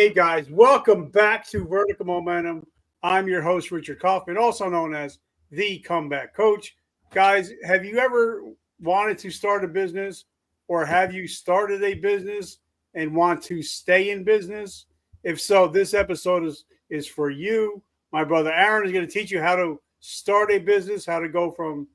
Hey guys, welcome back to Vertical Momentum. I'm your host, Richard Kaufman, also known as the Comeback Coach. Guys, have you ever wanted to start a business, or have you started a business and want to stay in business? If so, this episode is for you. My brother Aaron is going to teach you how to start a business, how to go from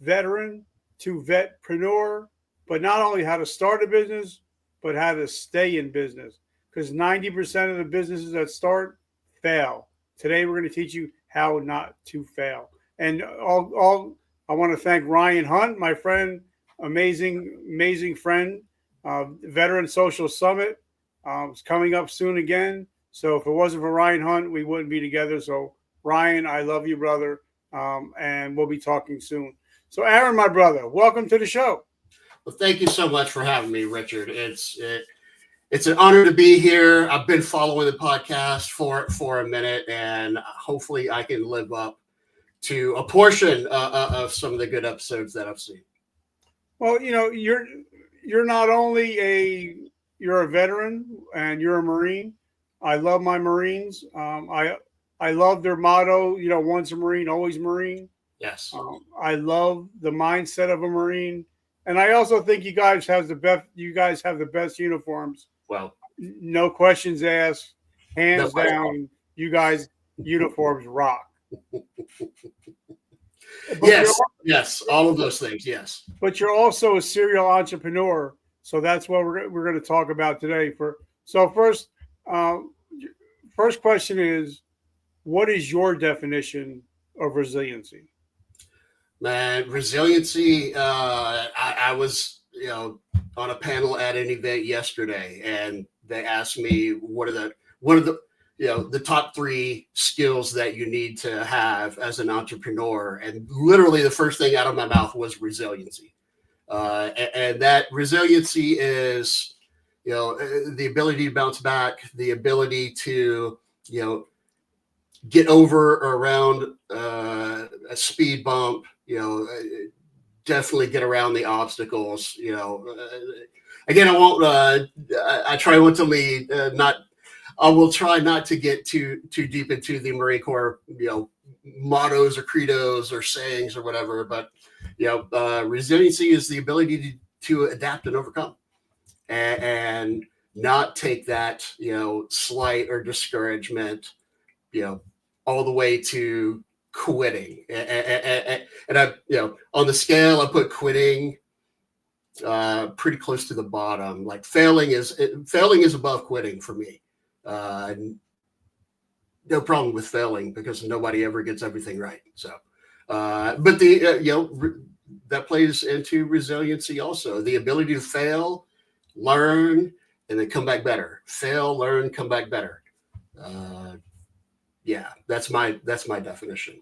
veteran to vetpreneur, but not only how to start a business, but how to stay in business. Because 90% of the businesses that start fail. Today, we're going to teach you how not to fail. And I want to thank Ryan Hunt, my friend, amazing friend, Veteran Social Summit. It's coming up soon again. So if it wasn't for Ryan Hunt, we wouldn't be together. So Ryan, I love you, brother. And we'll be talking soon. So Aaron, my brother, welcome to the show. Well, thank you so much for having me, Richard. It's an honor to be here. I've been following the podcast for a minute, and hopefully I can live up to a portion of some of the good episodes that I've seen. Well, you know, you're not only you're a veteran and you're a Marine. I love my Marines. I love their motto, you know, once a Marine, always Marine. Yes. I love the mindset of a Marine. And I also think you guys have the best uniforms. Well, no questions asked, hands down. You guys uniforms rock. Yes, all of those things. Yes, but you're also a serial entrepreneur, so that's what we're going to talk about today. First question is, what is your definition of resiliency? Man, resiliency. I was, on a panel at an event yesterday, and they asked me what are the top 3 skills that you need to have as an entrepreneur, and literally the first thing out of my mouth was resiliency, and that resiliency is the ability to bounce back, the ability to get over or around a speed bump, definitely get around the obstacles. Again, I won't. I try not to lead. I will try not to get too deep into the Marine Corps, mottos or credos or sayings or whatever. But resiliency is the ability to adapt and overcome, and not take that slight or discouragement, all the way to quitting. And I, on the scale, I put quitting pretty close to the bottom. Like failing is above quitting for me. No problem with failing, because nobody ever gets everything right. So, but that plays into resiliency also. The ability to fail, learn, and then come back better. Fail, learn, come back better. Yeah, that's my definition.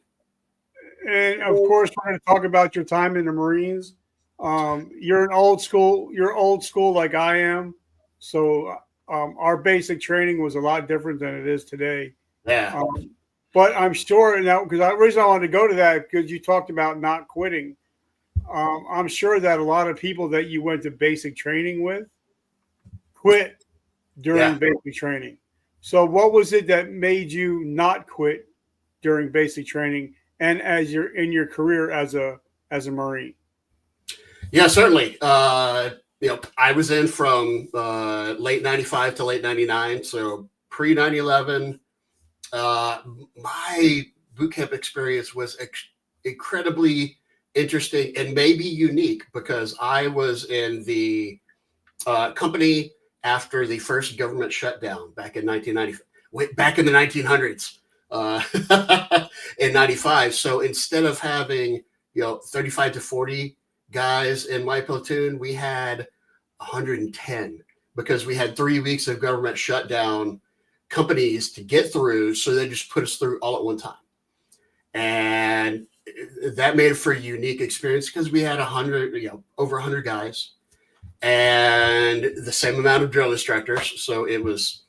And of course, we're going to talk about your time in the Marines. You're old school like I am. So our basic training was a lot different than it is today. Yeah. But I'm sure now, because the reason I wanted to go to that, because you talked about not quitting. I'm sure that a lot of people that you went to basic training with quit during basic training. So what was it that made you not quit during basic training and as you're in your career as a Marine? Yeah, certainly. I was in from late 95 to late 99. So pre 9/11, my boot camp experience was incredibly interesting and maybe unique, because I was in the company after the first government shutdown back in 1990, back in the 1900s, in 95. So instead of having 35 to 40 guys in my platoon, we had 110, because we had 3 weeks of government shutdown companies to get through. So they just put us through all at one time, and that made it for a unique experience, because we had over 100 guys and the same amount of drill instructors. So it was,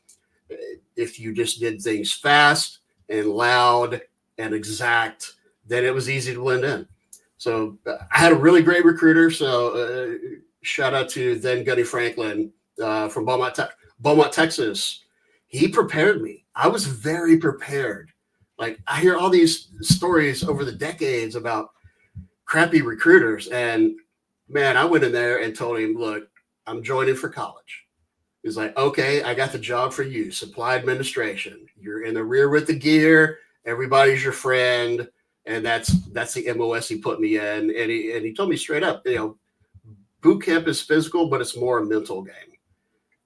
if you just did things fast and loud and exact, then it was easy to blend in. So I had a really great recruiter. So shout out to then Gunny Franklin from Beaumont, Texas. he prepared me. I was very prepared. Like, I hear all these stories over the decades about crappy recruiters, and man, I went in there and told him, look, I'm joining for college. He's like, okay, I got the job for you, supply administration. You're in the rear with the gear. Everybody's your friend. And that's the MOS he put me in. And he told me straight up, boot camp is physical, but it's more a mental game.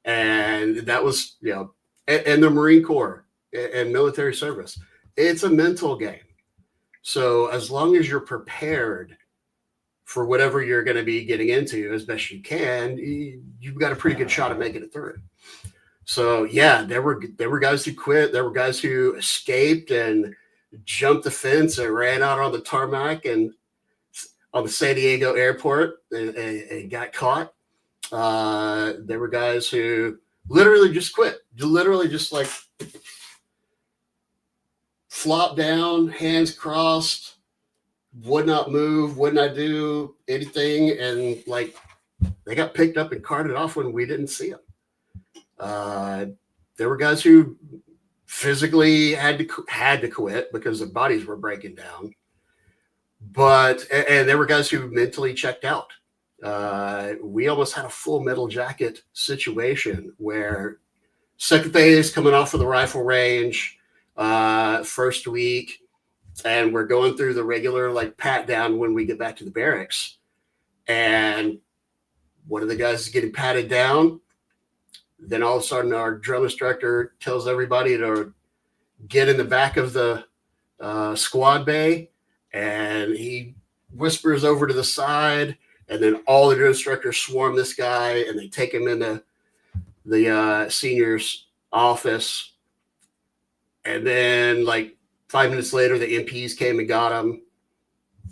And that was, and the Marine Corps and military service, it's a mental game. So as long as you're prepared for whatever you're going to be getting into as best you can, you've got a pretty good shot at making it through it. So yeah, there were guys who quit. There were guys who escaped and jumped the fence and ran out on the tarmac and on the San Diego airport and got caught. There were guys who literally just quit, literally just like flopped down, hands crossed, would not move, would not do anything, and like they got picked up and carted off when we didn't see them. There were guys who physically had to quit because their bodies were breaking down, and there were guys who mentally checked out. We almost had a full metal jacket situation where second phase coming off of the rifle range, first week, and we're going through the regular like pat down when we get back to the barracks, and one of the guys is getting patted down. Then all of a sudden our drill instructor tells everybody to get in the back of the squad bay, and he whispers over to the side, and then all the drill instructors swarm this guy and they take him into the senior's office. And then like 5 minutes later, the MPs came and got him.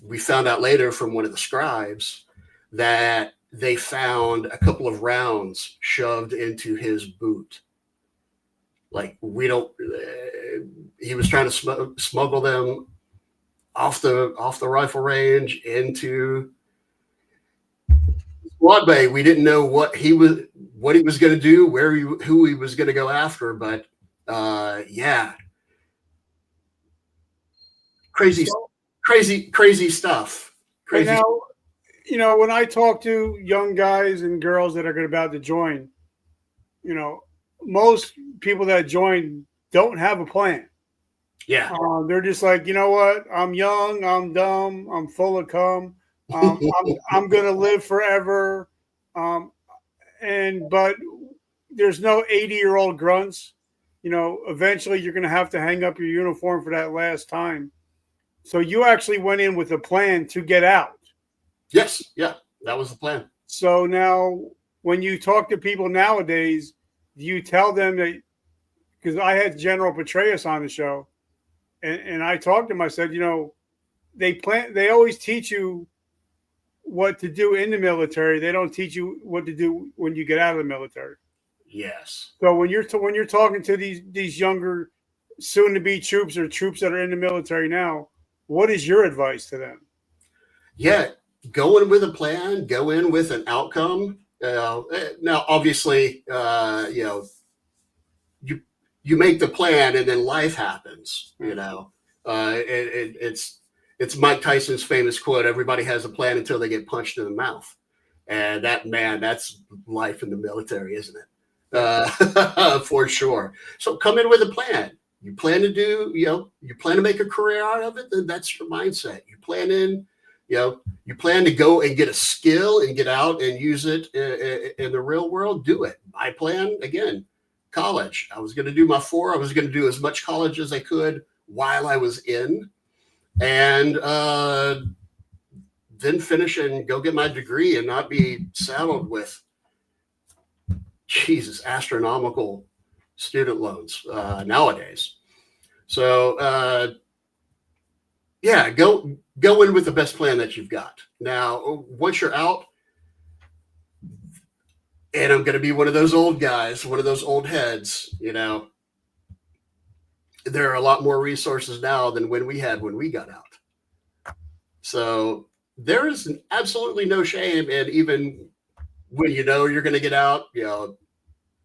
We found out later from one of the scribes that they found a couple of rounds shoved into his boot. Like he was trying to smuggle them off the rifle range into squad bay. We didn't know what he was going to do, who he was going to go after, but yeah, crazy stuff. Crazy. Now, when I talk to young guys and girls that are about to join, most people that join don't have a plan. Yeah. They're just like, you know what? I'm young, I'm dumb, I'm full of cum. I'm going to live forever. But there's no 80-year-old grunts. Eventually you're going to have to hang up your uniform for that last time. So you actually went in with a plan to get out. Yes. Yeah. That was the plan. So now when you talk to people nowadays, do you tell them that, because I had General Petraeus on the show and I talked to him, I said, they always teach you what to do in the military. They don't teach you what to do when you get out of the military. Yes. So when you're talking to these younger soon to be troops or troops that are in the military now, what is your advice to them? Yeah. Go in with a plan, go in with an outcome. Now, obviously, you make the plan and then life happens, it's Mike Tyson's famous quote, everybody has a plan until they get punched in the mouth. And that's life in the military, isn't it? For sure. So come in with a plan. You plan to do, you plan to make a career out of it, then that's your mindset. You plan to go and get a skill and get out and use it in the real world, do it. My plan, again, college. I was going to do my 4. I was going to do as much college as I could while I was in, and then finish and go get my degree and not be saddled with, astronomical student loans nowadays. So, yeah, go in with the best plan that you've got. Now, once you're out, and I'm going to be one of those old guys, one of those old heads, there are a lot more resources now than when we got out. So there is absolutely no shame. And even when you're going to get out,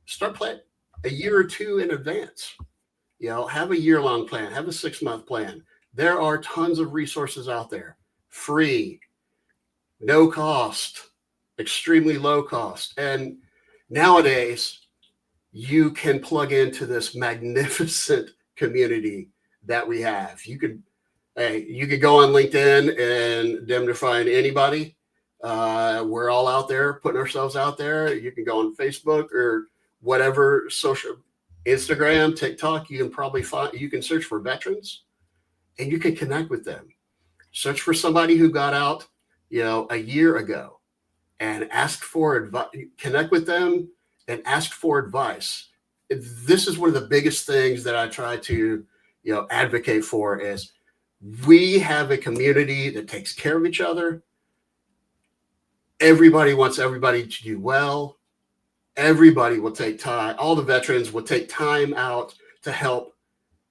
start planning. a year or two in advance. Have a year-long plan, have a 6-month plan. There are tons of resources out there, free, no cost, extremely low cost. And nowadays, you can plug into this magnificent community that we have. You could go on LinkedIn and find anybody. We're all out there putting ourselves out there. You can go on Facebook or whatever social, Instagram, TikTok. You can search for veterans and you can connect with them. Search for somebody who got out, a year ago and ask for advice, connect with them and ask for advice. This is one of the biggest things that I try to, advocate for is we have a community that takes care of each other. Everybody wants everybody to do well. Everybody will take time. All the veterans will take time out to help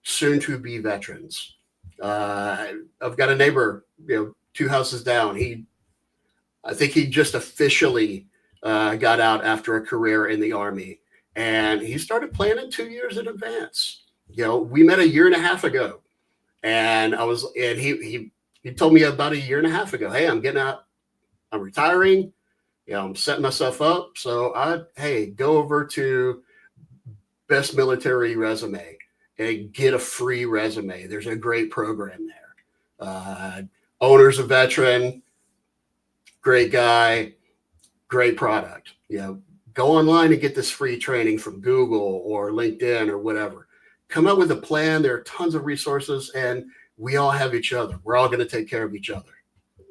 soon to be veterans. I've got a neighbor, 2 houses down. I think he just officially got out after a career in the Army, and he started planning 2 years in advance. We met a year and a half ago, and he told me about a year and a half ago, hey, I'm getting out, I'm retiring, I'm setting myself up. So go over to Best Military Resume and get a free resume. There's a great program there. Owner's a veteran, great guy, great product. Go online and get this free training from Google or LinkedIn or whatever. Come up with a plan. There are tons of resources, and we all have each other. We're all going to take care of each other.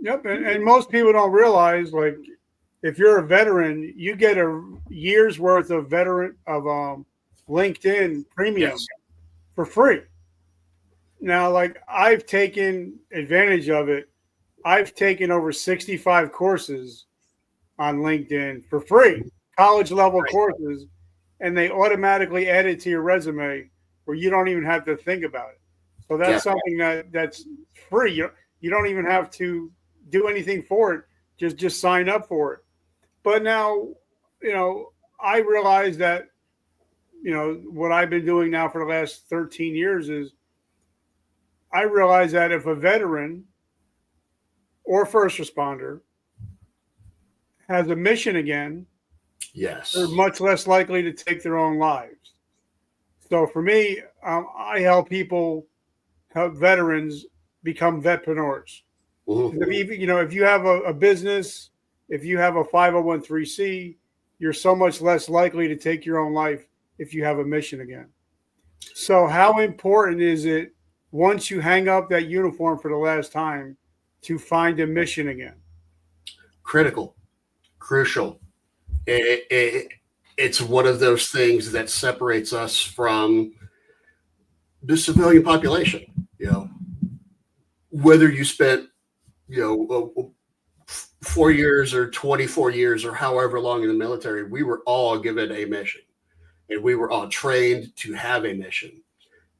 Yep. And most people don't realize, like, if you're a veteran, you get a year's worth of LinkedIn premium for free. Now, like, I've taken advantage of it. I've taken over 65 courses on LinkedIn for free, college level courses, and they automatically add it to your resume where you don't even have to think about it. So that's something that's free. You don't even have to do anything for it. Just sign up for it. But now, I realize that, what I've been doing now for the last 13 years is I realize that if a veteran or first responder has a mission again, they're much less likely to take their own lives. So for me, I help veterans become vetpreneurs. Mm-hmm. If you have a business, if you have a 501(c), you're so much less likely to take your own life if you have a mission again. So how important is it once you hang up that uniform for the last time to find a mission again? Critical, crucial. It's one of those things that separates us from the civilian population. Whether you spent 4 years or 24 years or however long in the military, we were all given a mission, and we were all trained to have a mission.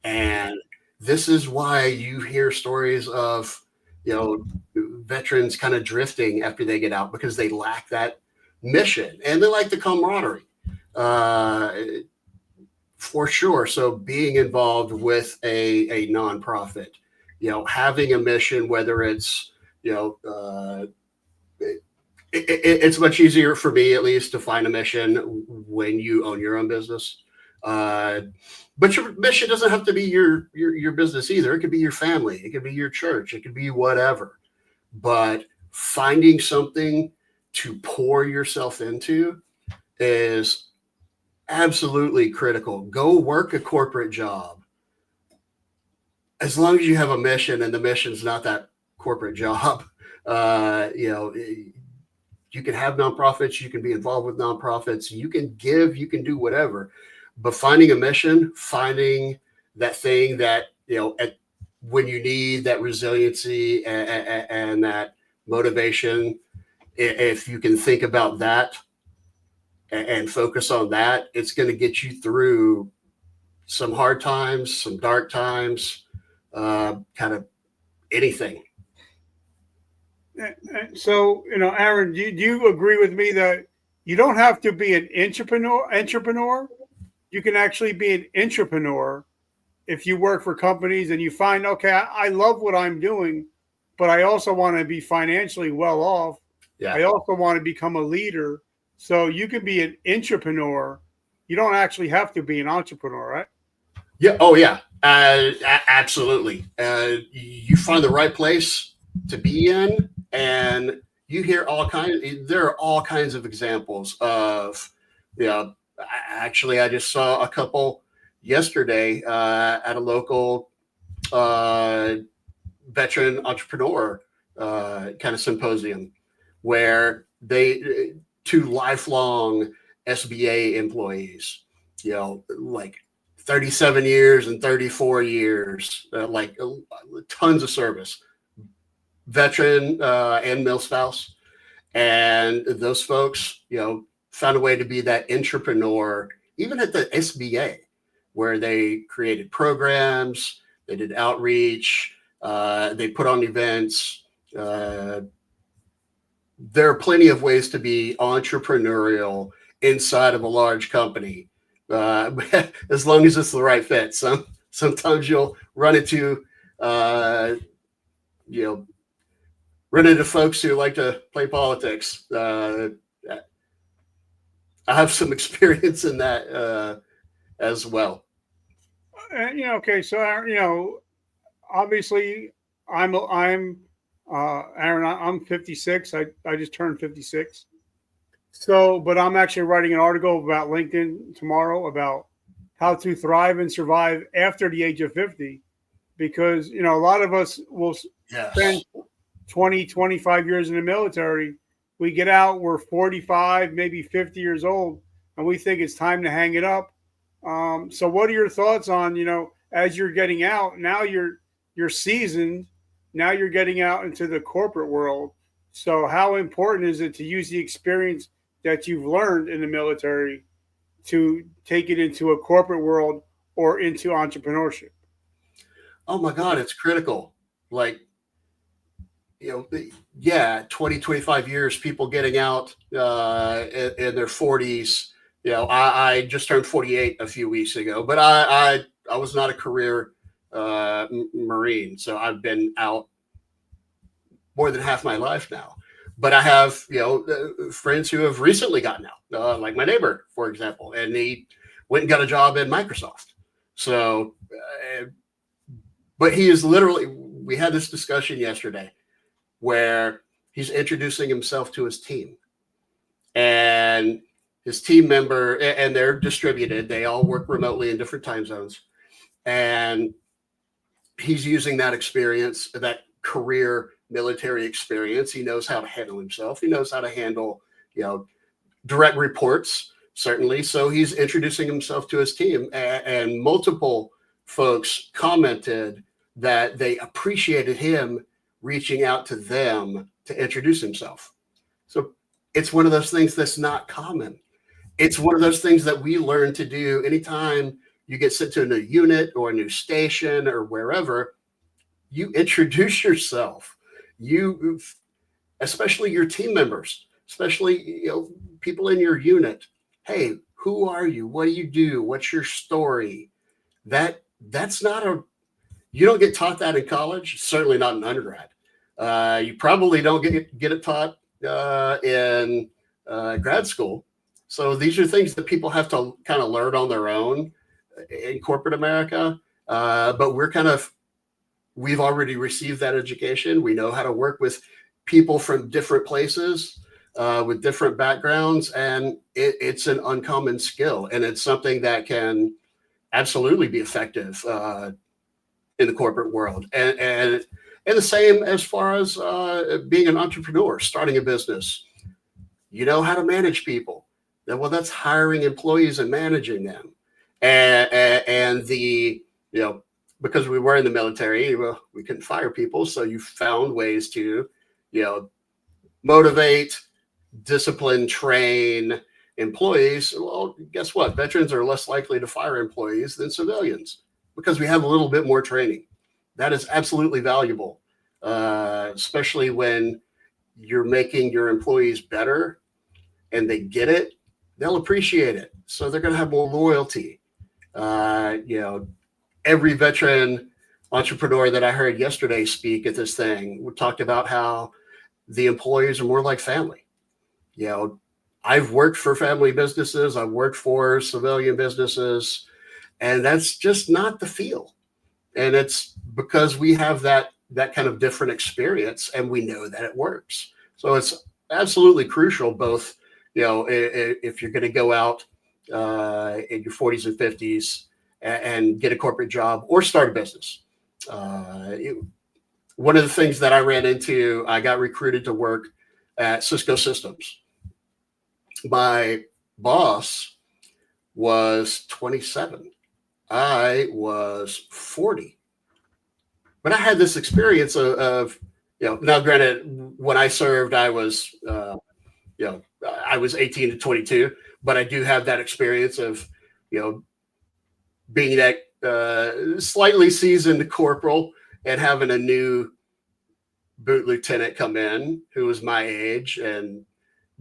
And this is why you hear stories of veterans kind of drifting after they get out, because they lack that mission and they like the camaraderie, for sure. So being involved with a nonprofit, having a mission, whether it's it's much easier for me, at least, to find a mission when you own your own business. But your mission doesn't have to be your business either. It could be your family. It could be your church. It could be whatever. But finding something to pour yourself into is absolutely critical. Go work a corporate job. As long as you have a mission and the mission's not that corporate job, you can have nonprofits, you can be involved with nonprofits, you can give, you can do whatever. But finding a mission, finding that thing that, when you need that resiliency and that motivation, if you can think about that and focus on that, it's going to get you through some hard times, some dark times, kind of anything. So, Aaron, do you agree with me that you don't have to be an entrepreneur you can actually be an entrepreneur if you work for companies and you find, okay, I love what I'm doing, but I also want to be financially well off. Yeah. I also want to become a leader. So you can be an entrepreneur. You don't actually have to be an entrepreneur, right? Yeah. Oh, yeah. Absolutely. You find the right place to be in, and you hear there are all kinds of examples of, actually, I just saw a couple yesterday at a local veteran entrepreneur kind of symposium where two lifelong SBA employees, like 37 years and 34 years, tons of service, veteran and mill spouse. And those folks, found a way to be that entrepreneur, even at the SBA, where they created programs, they did outreach, they put on events. There are plenty of ways to be entrepreneurial inside of a large company, as long as it's the right fit. Sometimes you'll run into, folks who like to play politics. I have some experience in that as well. Okay, so obviously, I'm Aaron. I'm 56. I just turned 56. So, but I'm actually writing an article about LinkedIn tomorrow about how to thrive and survive after the age of 50, because a lot of us will spend 20, 25 years in the military. We get out, we're 45, maybe 50 years old, and we think it's time to hang it up. So what are your thoughts on, as you're getting out, now you're seasoned, now you're getting out into the corporate world. So how important is it to use the experience that you've learned in the military to take it into a corporate world or into entrepreneurship? Oh my God, it's critical. 20, 25 years, people getting out in their 40s. I just turned 48 a few weeks ago, but I was not a career Marine, so I've been out more than half my life now. But I have, friends who have recently gotten out, like my neighbor, for example, and he went and got a job in Microsoft. So, but he is literally, we had this discussion yesterday where he's introducing himself to his team, and his team member, and they're distributed. They all work remotely in different time zones. And he's using that experience, that career military experience. He knows how to handle himself. He knows how to handle, direct reports, certainly. So he's introducing himself to his team, and multiple folks commented that they appreciated him reaching out to them to introduce himself. So it's one of those things that's not common. It's one of those things that we learn to do anytime you get sent to a new unit or a new station or wherever. You introduce yourself. You, especially your team members, especially people in your unit. Hey, who are you? What do you do? What's your story? That's not you don't get taught that in college. Certainly not in undergrad. You probably don't get it taught in grad school. So these are things that people have to kind of learn on their own in corporate America. But we've already received that education. We know how to work with people from different places with different backgrounds, and it's an uncommon skill, and it's something that can absolutely be effective in the corporate world. And the same as far as being an entrepreneur, starting a business. You know how to manage people. Well, that's hiring employees and managing them. And because we were in the military, we couldn't fire people. So you found ways to, motivate, discipline, train employees. Well, guess what? Veterans are less likely to fire employees than civilians because we have a little bit more training. That is absolutely valuable, especially when you're making your employees better and they get it. They'll appreciate it. So they're going to have more loyalty. Every veteran entrepreneur that I heard yesterday speak at this thing, we talked about how the employees are more like family. I've worked for family businesses. I've worked for civilian businesses, and that's just not the feel. And it's because we have that kind of different experience, and we know that it works. So it's absolutely crucial, both, if you're going to go out in your 40s and 50s and get a corporate job or start a business. One of the things that I ran into, I got recruited to work at Cisco Systems. My boss was 27. I was 40. But I had this experience of now granted, when I served, I was, I was 18 to 22, but I do have that experience of, being that slightly seasoned corporal and having a new boot lieutenant come in who was my age and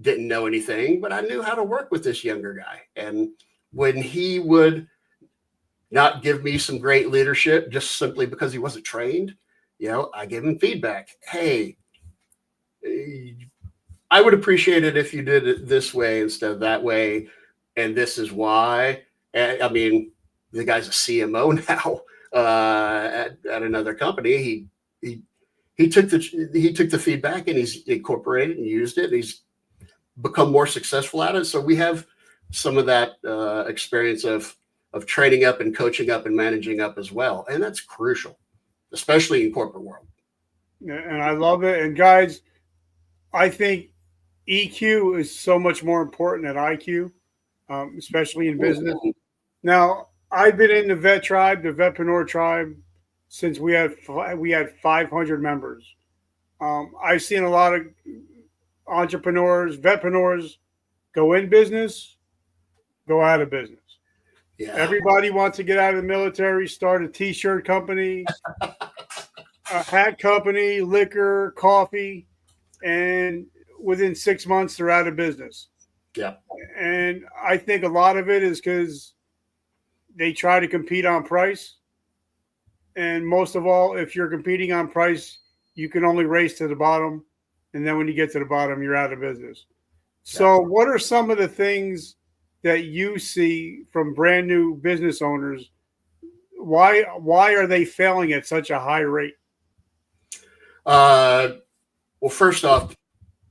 didn't know anything, but I knew how to work with this younger guy. And when he would not give me some great leadership just simply because he wasn't trained, I give him feedback. Hey, I would appreciate it if you did it this way instead of that way. And this is why. I mean, the guy's a CMO now at another company. He took the feedback and he's incorporated and used it. And he's become more successful at it. So we have some of that experience of training up and coaching up and managing up as well. And that's crucial, especially in corporate world. And I love it. And guys, I think EQ is so much more important than IQ, especially in business. Now, I've been in the vet tribe, the vetpreneur tribe, since we had 500 members. I've seen a lot of entrepreneurs, vetpreneurs go in business, go out of business. Yeah. Everybody wants to get out of the military, start a t-shirt company, a hat company, liquor, coffee, and within 6 months they're out of business. Yeah. And I think a lot of it is because they try to compete on price. And most of all, if you're competing on price, you can only race to the bottom. And then when you get to the bottom, you're out of business. So what are some of the things that you see from brand new business owners? Why are they failing at such a high rate? Well, first off,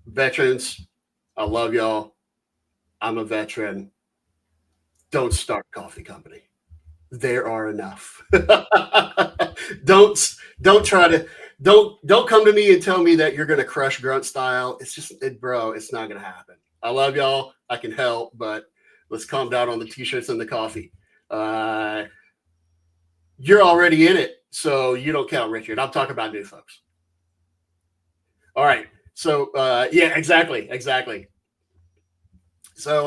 veterans, I love y'all. I'm a veteran. Don't start a coffee company. There are enough. Don't come to me and tell me that you're going to crush grunt style. It's just, bro, it's not going to happen. I love y'all. I can help, but let's calm down on the t-shirts and the coffee. You're already in it, so you don't count, Richard. I'm talking about new folks. All right. So, yeah, exactly. So,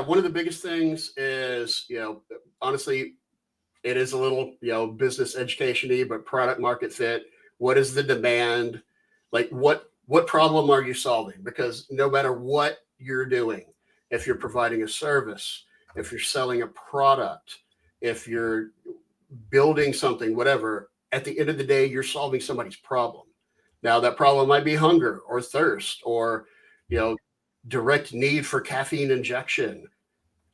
one of the biggest things is, honestly, it is a little, business education-y, but product market fit. What is the demand? Like what problem are you solving? Because no matter what you're doing, if you're providing a service, if you're selling a product, if you're building something, whatever, at the end of the day, you're solving somebody's problem. Now that problem might be hunger or thirst or, direct need for caffeine injection.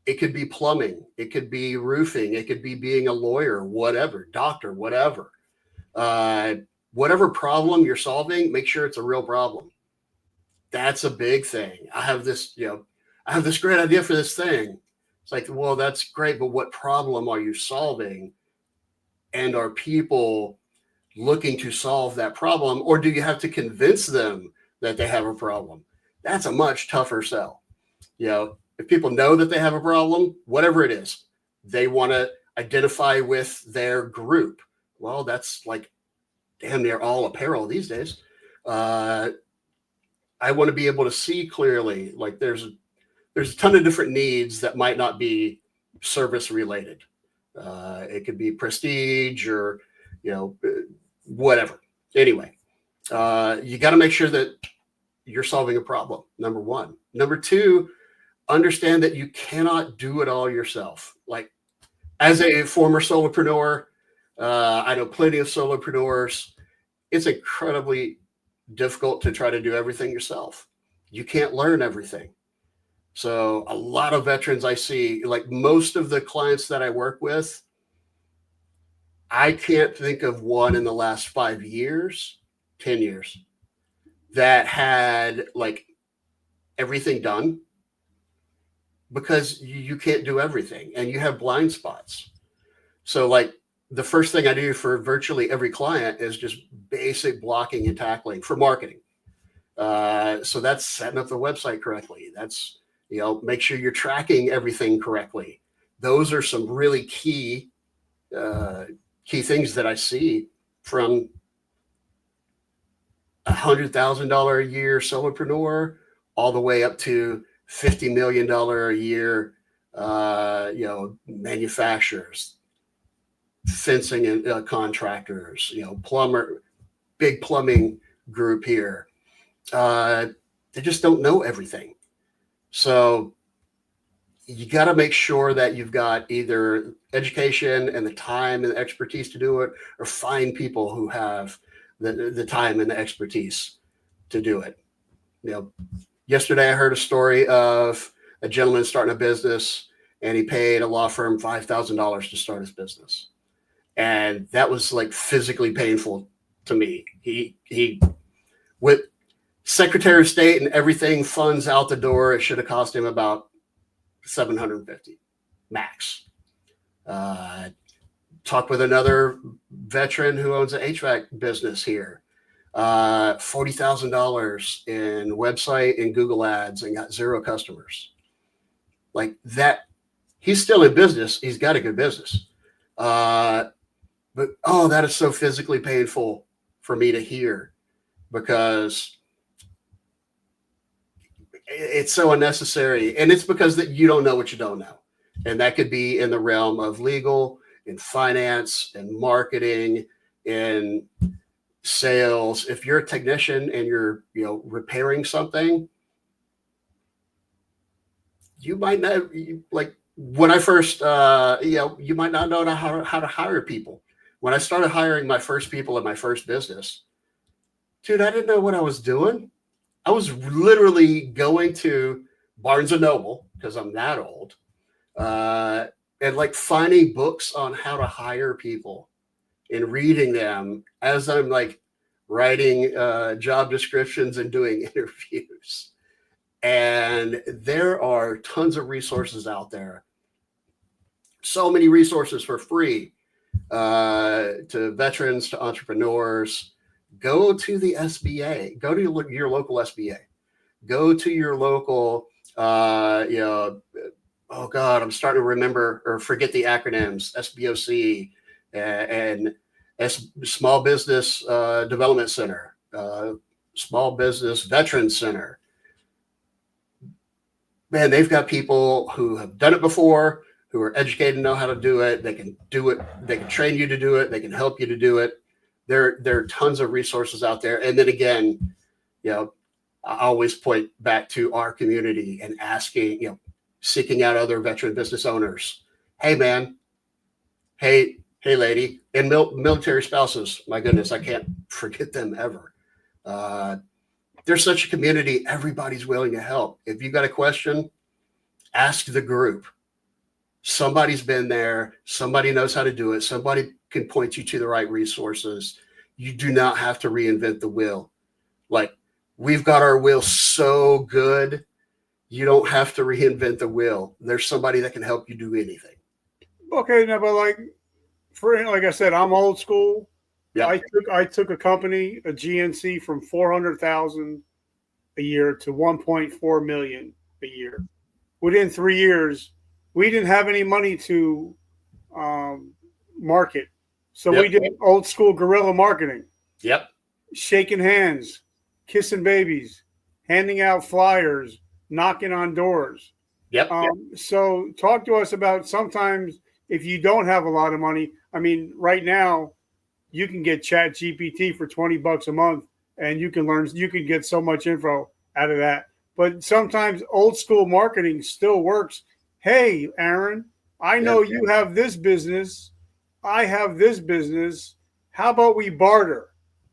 It could be plumbing. It could be roofing. It could be being a lawyer, whatever, doctor, whatever. Whatever problem you're solving, make sure it's a real problem. That's a big thing. I have this great idea for this thing. It's like, well, that's great, but what problem are you solving? And are people looking to solve that problem? Or do you have to convince them that they have a problem? That's a much tougher sell. If people know that they have a problem, whatever it is, they want to identify with their group. Well, that's like damn near all apparel these days. I want to be able to see clearly, like there's a ton of different needs that might not be service related. It could be prestige or, whatever. Anyway, you got to make sure that you're solving a problem. Number one. Number two, understand that you cannot do it all yourself. Like, as a former solopreneur, I know plenty of solopreneurs. It's incredibly difficult to try to do everything yourself. You can't learn everything. So a lot of veterans I see, like most of the clients that I work with, I can't think of one in the last 5 years, 10 years that had like everything done, because you can't do everything and you have blind spots. So like the first thing I do for virtually every client is just basic blocking and tackling for marketing. So that's setting up the website correctly. That's, make sure you're tracking everything correctly. Those are some really key things that I see from $100,000 a year solopreneur all the way up to $50 million a year, manufacturers, fencing and contractors, big plumbing group here. They just don't know everything. So you got to make sure that you've got either education and the time and the expertise to do it, or find people who have the time and the expertise to do it. Yesterday I heard a story of a gentleman starting a business, and he paid a law firm $5,000 to start his business. And that was like physically painful to me. He with Secretary of State and everything, funds out the door, it should have cost him about $750 max. Talked with another veteran who owns an HVAC business here. $40,000 in website and Google ads and got 0 customers. Like that, he's still in business. He's got a good business. But that is so physically painful for me to hear, because it's so unnecessary. And it's because that you don't know what you don't know. And that could be in the realm of legal, in finance, and marketing, in sales. If you're a technician and you're, repairing something, you might not, like when I first, you might not know how to hire people. When I started hiring my first people in my first business, dude, I didn't know what I was doing. I was literally going to Barnes and Noble, because I'm that old, and like finding books on how to hire people and reading them as I'm like writing job descriptions and doing interviews. And there are tons of resources out there. So many resources for free to veterans, to entrepreneurs. Go to the SBA. Go to your local SBA. Go to your local, oh God, I'm starting to remember or forget the acronyms, SBOC and Small Business Development Center, Small Business Veterans Center. Man, they've got people who have done it before, who are educated and know how to do it. They can do it. They can train you to do it. They can help you to do it. There are tons of resources out there. And then again, I always point back to our community and asking, seeking out other veteran business owners. Hey, man. Hey, lady. And military spouses. My goodness, I can't forget them ever. There's such a community. Everybody's willing to help. If you've got a question, ask the group. Somebody's been there. Somebody knows how to do it. Somebody can point you to the right resources. You do not have to reinvent the wheel. Like, we've got our wheel so good, you don't have to reinvent the wheel. There's somebody that can help you do anything. Okay, now, but like I said, I'm old school. Yeah, I took a company, a GNC, from $400,000 a year to $1.4 million a year. Within 3 years, we didn't have any money to market, so we did old school guerrilla marketing. Yep, shaking hands, kissing babies, handing out flyers, knocking on doors. Yep. So talk to us about sometimes if you don't have a lot of money. I mean, right now you can get Chat GPT for $20 a month, and you can get so much info out of that. but sometimes old school marketing still works. Hey, Aaron, I know you have this business. I have this business. How about we barter?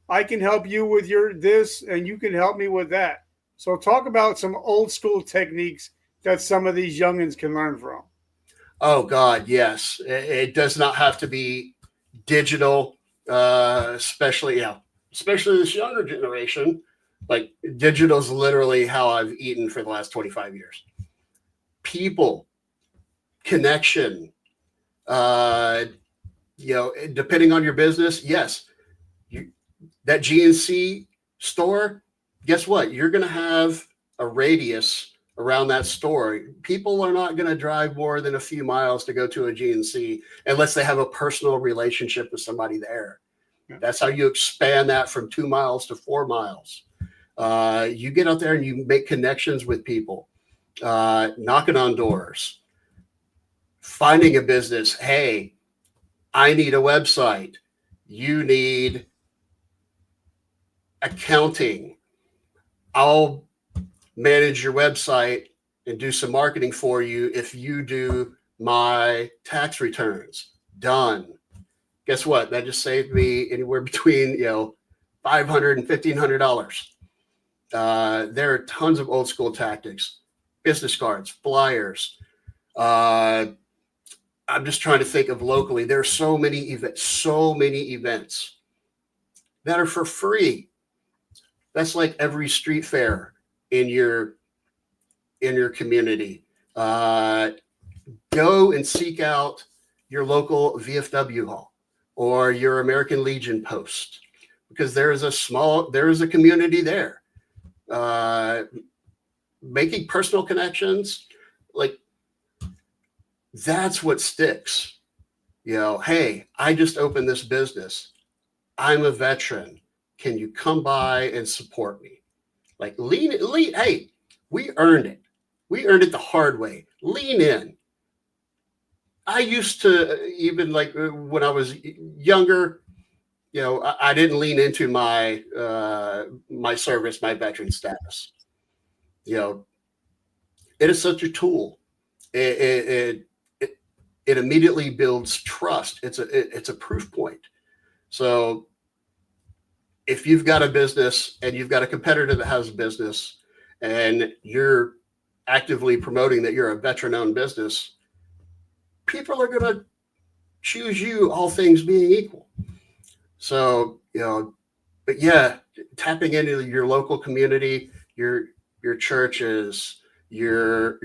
I can help you with your this and you can help me with that. So talk about some old school techniques that some of these youngins can learn from. Oh God, yes. It does not have to be digital, especially this younger generation. Like digital is literally how I've eaten for the last 25 years. People, connection, depending on your business, yes, that GNC store, guess what? You're going to have a radius around that store. People are not going to drive more than a few miles to go to a GNC unless they have a personal relationship with somebody there. Yeah. That's how you expand that from 2 miles to 4 miles. You get out there and you make connections with people, knocking on doors, finding a business. Hey, I need a website. You need accounting. I'll manage your website and do some marketing for you if you do my tax returns. Done. Guess what? That just saved me anywhere between $500 and $1,500. There are tons of old school tactics, business cards, flyers. I'm just trying to think of locally. There are so many events that are for free. That's like every street fair in your community. Go and seek out your local VFW hall or your American Legion post, because there is a community there. Making personal connections, like that's what sticks. Hey, I just opened this business. I'm a veteran. Can you come by and support me? Like lean. Hey, we earned it. We earned it the hard way. Lean in. I used to, even like when I was younger, I didn't lean into my my service, my veteran status. It is such a tool. It immediately builds trust. It's a proof point. So if you've got a business and you've got a competitor that has a business and you're actively promoting that you're a veteran-owned business, people are going to choose you, all things being equal. So, but yeah, tapping into your local community, your churches, your,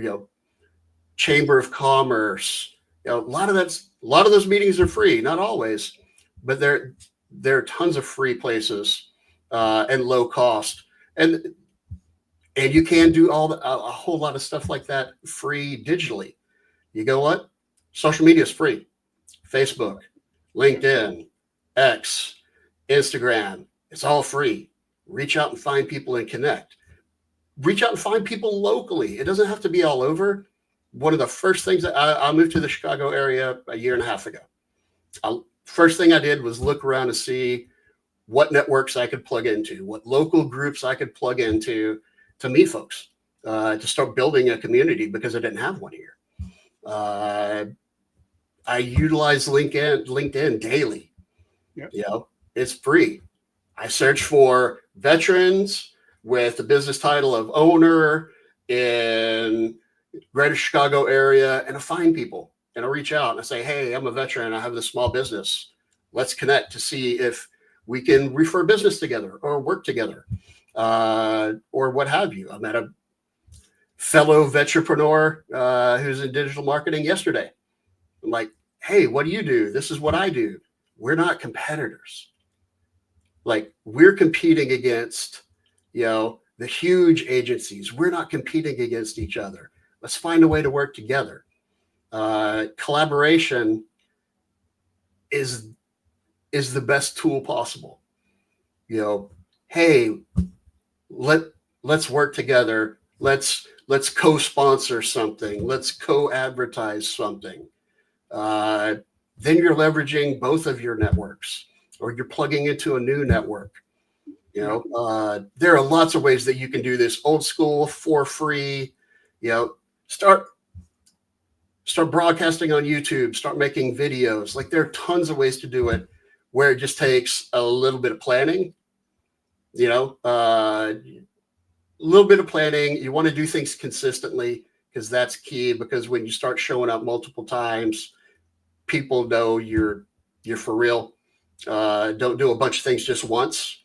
chamber of commerce, a lot of those meetings are free, not always, but there are tons of free places and low cost, and you can do a whole lot of stuff like that free digitally. You know what? Social media is free. Facebook, LinkedIn, X, Instagram, it's all free. Reach out and find people and connect. Reach out and find people locally. It doesn't have to be all over. One of the first things that I moved to the Chicago area a year and a half ago. First thing I did was look around to see what networks I could plug into, what local groups I could plug into to meet folks, to start building a community, because I didn't have one here. I utilize LinkedIn daily. Yep. It's free. I search for veterans with the business title of owner in Greater Chicago area, and I find people and I reach out and I say, hey, I'm a veteran. I have this small business. Let's connect to see if we can refer business together or work together, or what have you. I met a fellow vetrepreneur who's in digital marketing yesterday. I'm like, hey, what do you do? This is what I do. We're not competitors. Like, we're competing against, the huge agencies. We're not competing against each other. Let's find a way to work together. Collaboration is the best tool possible. Hey, let's work together. Let's co-sponsor something. Let's co-advertise something. Then you're leveraging both of your networks, or you're plugging into a new network. There are lots of ways that you can do this old school for free. Start broadcasting on YouTube, start making videos. Like there are tons of ways to do it where it just takes a little bit of planning, a little bit of planning. You want to do things consistently because that's key, because when you start showing up multiple times, people know you're for real. Don't do a bunch of things just once.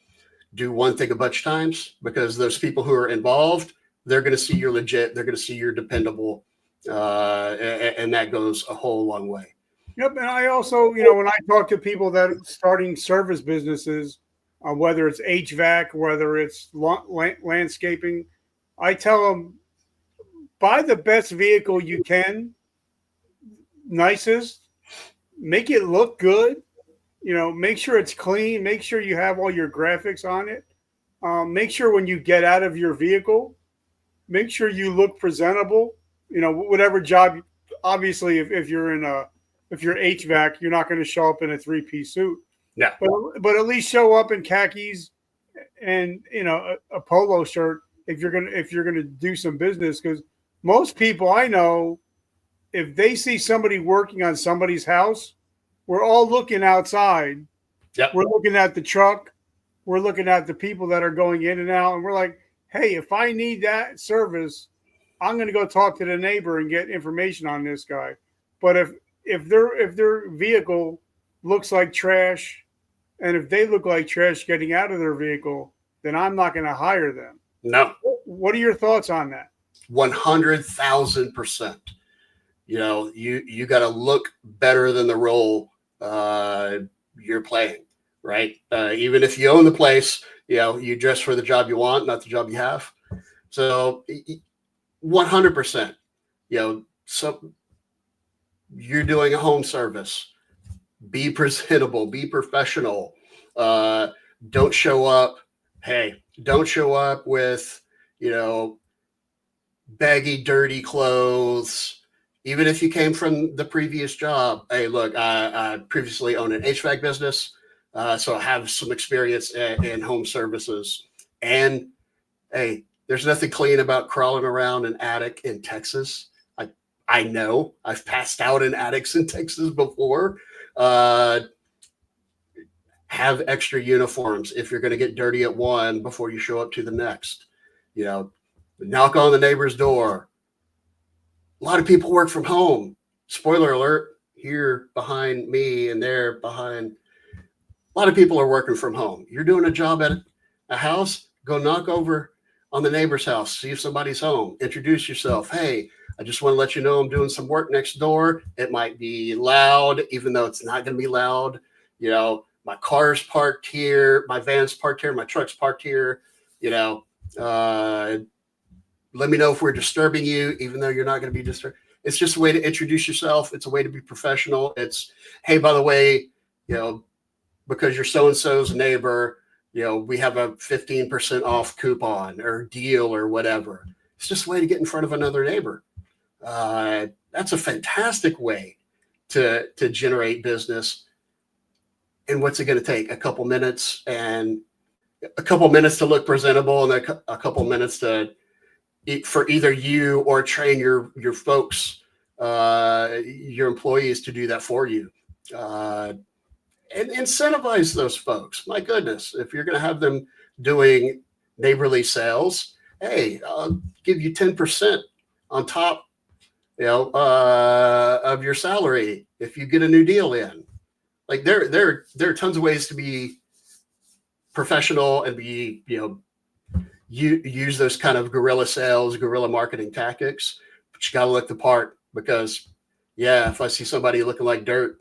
Do one thing a bunch of times, because those people who are involved, they're going to see you're legit. They're going to see you're dependable. And that goes a whole long way. Yep. And I also, when I talk to people that are starting service businesses, whether it's HVAC, whether it's landscaping, I tell them, buy the best vehicle you can, nicest, make it look good. Make sure it's clean. Make sure you have all your graphics on it. Make sure when you get out of your vehicle, make sure you look presentable. Whatever job. Obviously, if you're HVAC, you're not going to show up in a 3-piece suit. Yeah. But at least show up in khakis and a polo shirt if you're gonna do some business. Because most people I know, if they see somebody working on somebody's house, we're all looking outside. Yep. We're looking at the truck. We're looking at the people that are going in and out. And we're like, hey, if I need that service, I'm going to go talk to the neighbor and get information on this guy. But if their vehicle looks like trash, and if they look like trash getting out of their vehicle, then I'm not going to hire them. No. What are your thoughts on that? 100,000%. You got to look better than the role you're playing, right? Even if you own the place, you dress for the job you want, not the job you have. So 100%, so you're doing a home service, be presentable, be professional. Don't show up with, baggy, dirty clothes. Even if you came from the previous job. Hey, look, I previously owned an HVAC business, so I have some experience in home services. And hey, there's nothing clean about crawling around an attic in Texas. I know I've passed out in attics in Texas before. Have extra uniforms if you're going to get dirty at one before you show up to the next. Knock on the neighbor's door. A lot of people work from home. Spoiler alert, here behind me and there behind. A lot of people are working from home. You're doing a job at a house, go knock over on the neighbor's house, see if somebody's home. Introduce yourself. Hey, I just want to let you know I'm doing some work next door. It might be loud, even though it's not going to be loud. My car's parked here, my van's parked here, my truck's parked here. Let me know if we're disturbing you, even though you're not going to be disturbed. It's just a way to introduce yourself. It's a way to be professional. It's, hey, by the way, because you're so-and-so's neighbor, we have a 15% off coupon or deal or whatever. It's just a way to get in front of another neighbor. That's a fantastic way to generate business. And what's it going to take? A couple minutes to look presentable, and a couple minutes for either you or train your folks, your employees to do that for you. And incentivize those folks. My goodness, if you're going to have them doing neighborly sales, hey, I'll give you 10% on top, of your salary if you get a new deal in. Like there are tons of ways to be professional and be, you use those kind of guerrilla sales, guerrilla marketing tactics, but you got to look the part, because if I see somebody looking like dirt,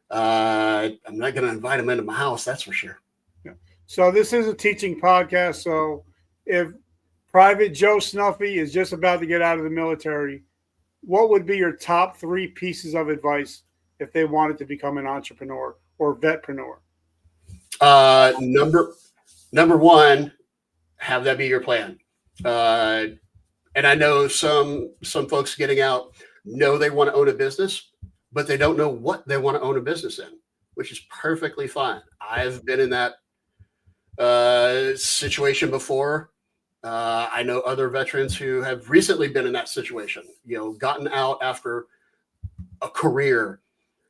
I'm not going to invite them into my house. That's for sure. Yeah. So this is a teaching podcast. So if Private Joe Snuffy is just about to get out of the military, what would be your top 3 pieces of advice if they wanted to become an entrepreneur or vetpreneur? Number one, have that be your plan. And I know some folks getting out know they want to own a business, but they don't know what they want to own a business in, which is perfectly fine. I've been in that situation before. I know other veterans who have recently been in that situation, gotten out after a career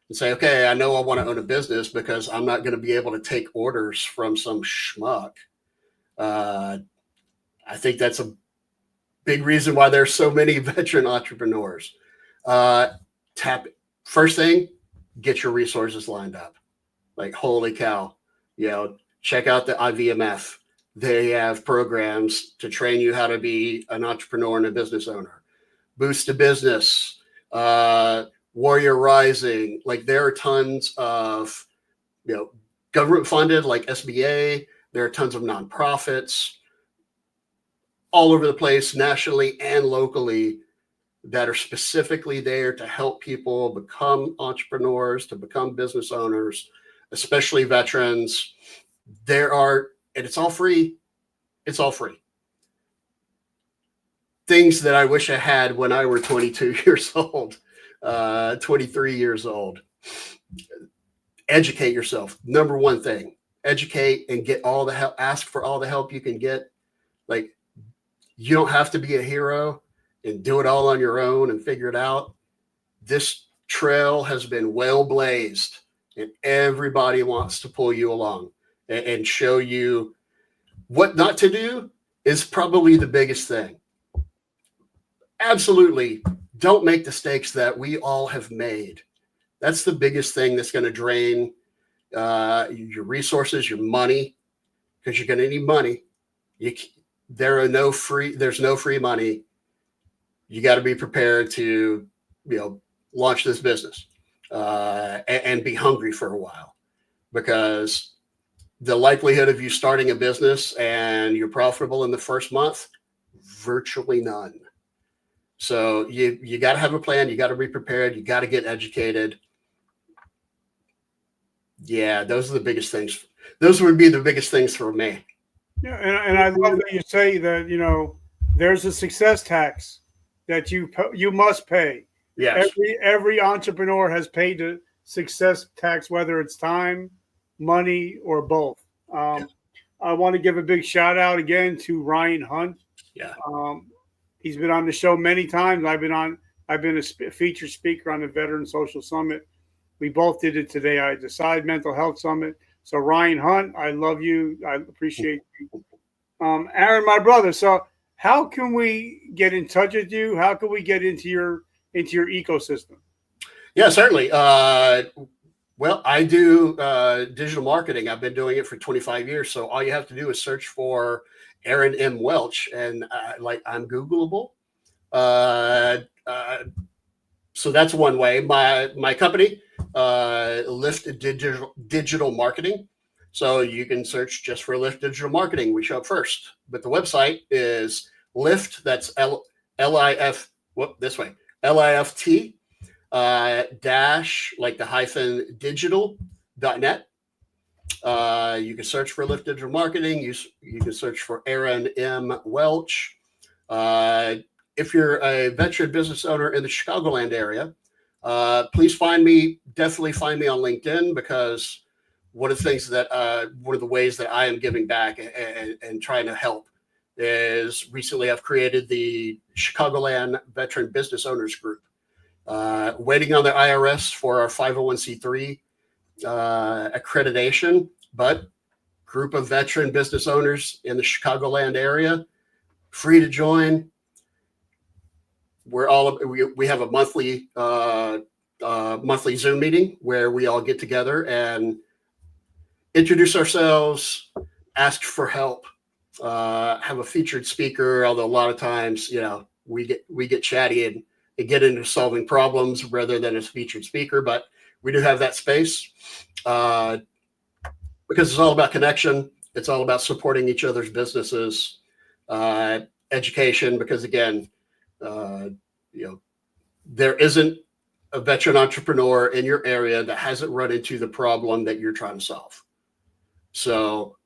and say, okay, I know I want to own a business because I'm not going to be able to take orders from some schmuck. I think that's a big reason why there's so many veteran entrepreneurs. First thing, get your resources lined up. Like, holy cow, check out the IVMF. They have programs to train you how to be an entrepreneur and a business owner. Boost to Business, Warrior Rising. Like, there are tons of, government funded, like SBA. There are tons of nonprofits all over the place, nationally and locally, that are specifically there to help people become entrepreneurs, to become business owners, especially veterans. And it's all free. It's all free. Things that I wish I had when I were 22 years old, 23 years old. Educate yourself. Number one thing, educate and get all the help. Ask for all the help you can get. Like, you don't have to be a hero and do it all on your own and figure it out. This trail has been well blazed, and everybody wants to pull you along and show you what not to do is probably the biggest thing. Absolutely. Don't make the mistakes that we all have made. That's the biggest thing that's going to drain your resources, your money, because you're going to need money. There's no free money. You got to be prepared to, launch this business and be hungry for a while, because the likelihood of you starting a business and you're profitable in the first month, virtually none. So you got to have a plan. You got to be prepared. You got to get educated. Yeah, those are the biggest things. Those would be the biggest things for me. Yeah, and I love that you say that, there's a success tax that you must pay. Yes. Every entrepreneur has paid the success tax, whether it's time, money, or both. I want to give a big shout out again to Ryan Hunt. Yeah. He's been on the show many times. I've been a featured speaker on the Veteran Social Summit. We both did it today. I decided Mental Health Summit. So Ryan Hunt, I love you. I appreciate you. Aaron, my brother. So how can we get in touch with you? How can we get into your ecosystem? Yeah, certainly. Well, I do digital marketing. I've been doing it for 25 years. So all you have to do is search for Aaron M. Welch, and I'm Googleable. So that's one way. My company, Lift Digital Marketing. So you can search just for Lift Digital Marketing. We show up first. But the website is Lift, that's L-I-F, this way, L-I-F-T dash, like the hyphen digital.net. You can search for Lift Digital Marketing. You can search for Aaron M. Welch. If you're a veteran business owner in the Chicagoland area, please definitely find me on LinkedIn, because one of the ways that I am giving back and trying to help is recently I've created the Chicagoland Veteran Business Owners Group, waiting on the IRS for our 501c3 accreditation, but group of veteran business owners in the Chicagoland area, free to join. We have a monthly Zoom meeting where we all get together and introduce ourselves, ask for help, have a featured speaker. Although a lot of times, we get chatty and get into solving problems rather than a featured speaker. But we do have that space because it's all about connection. It's all about supporting each other's businesses, education. Because again, there isn't a veteran entrepreneur in your area that hasn't run into the problem that you're trying to solve. So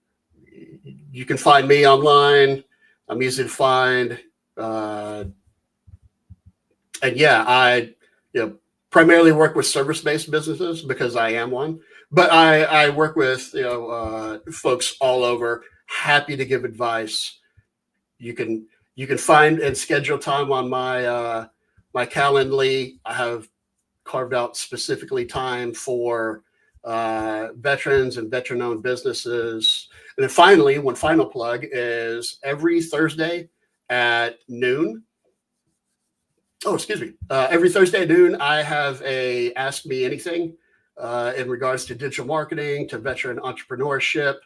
you can find me online. I'm easy to find. And yeah, I primarily work with service-based businesses because I am one. but I work with folks all over. Happy to give advice. You can find and schedule time on my my Calendly. I have carved out specifically time for veterans and veteran-owned businesses. And then finally, one final plug is every Thursday at noon. Oh, excuse me. Every Thursday at noon, I have a Ask Me Anything in regards to digital marketing, to veteran entrepreneurship,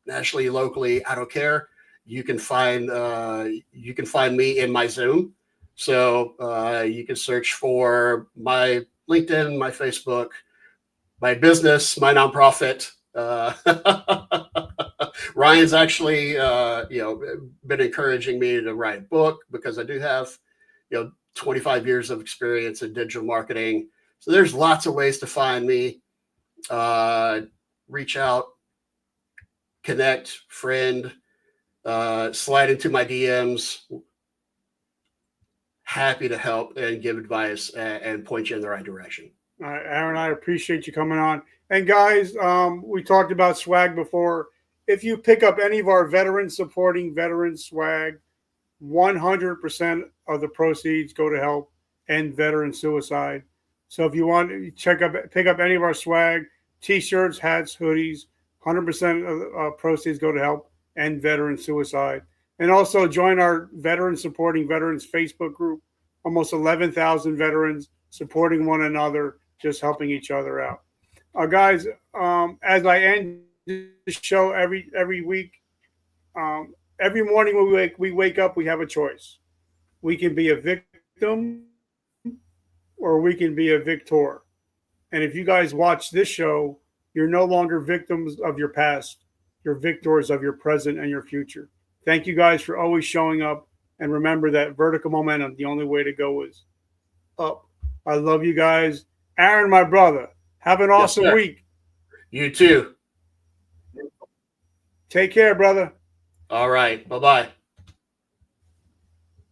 nationally, locally. I don't care. You can find me in my Zoom. So you can search for my LinkedIn, my Facebook, my business, my nonprofit. Ryan's actually, been encouraging me to write a book because I do have, 25 years of experience in digital marketing. So there's lots of ways to find me. Reach out, connect, friend, slide into my DMs. Happy to help and give advice and point you in the right direction. All right, Aaron, I appreciate you coming on. And guys, we talked about swag before. If you pick up any of our veterans supporting veteran swag, 100% of the proceeds go to help end veteran suicide. So if you want to pick up any of our swag, t-shirts, hats, hoodies, 100% of proceeds go to help end veteran suicide. And also join our veteran supporting veterans Facebook group. Almost 11,000 veterans supporting one another, just helping each other out. Guys, as I end the show every week, every morning when we wake up, we have a choice. We can be a victim or we can be a victor. And if you guys watch this show, you're no longer victims of your past. You're victors of your present and your future. Thank you guys for always showing up. And remember that vertical momentum, the only way to go is up. I love you guys. Aaron, my brother, have an awesome week. You too. Take care, brother. All right. Bye-bye.